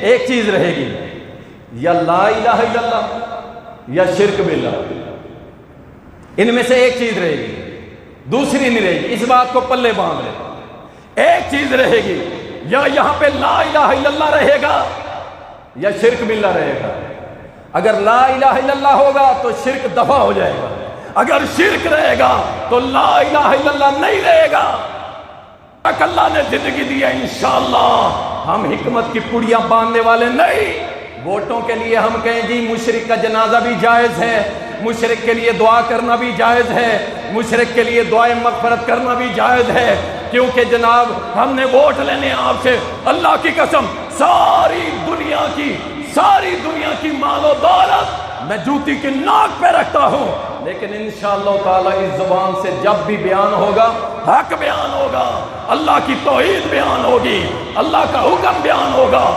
ایک چیز رہے گی، یا لا الہ الا اللہ یا شرک باللہ، ان میں سے ایک چیز رہے گی، دوسری نہیں رہے گی۔ اس بات کو پلے باندھ لے، ایک چیز رہے گی، یا یہاں پہ لا الہ الا اللہ رہے گا یا شرک باللہ رہے گا۔ اگر لا الہ الا اللہ ہوگا تو شرک دفع ہو جائے گا، اگر شرک رہے گا تو لا الہ الا اللہ نہیں رہے گا۔ تک اللہ نے زندگی دی ہے، انشاءاللہ ہم حکمت کی پڑیاں باندھنے والے نہیں۔ ووٹوں کے لیے ہم کہیں جی مشرک کا جنازہ بھی جائز ہے، مشرک کے لیے دعا کرنا بھی جائز ہے، مشرک کے لیے دعائیں مغفرت کرنا بھی جائز ہے، کیونکہ جناب ہم نے ووٹ لینے آپ سے، اللہ کی قسم ساری دنیا کی مال و دولت میں جوتی کی ناک پہ رکھتا ہوں، لیکن انشاءاللہ تعالی اس زبان سے جب بھی بیان ہوگا حق بیان ہوگا، اللہ کی توحید بیان ہوگی، اللہ کا حکم بیان ہوگا۔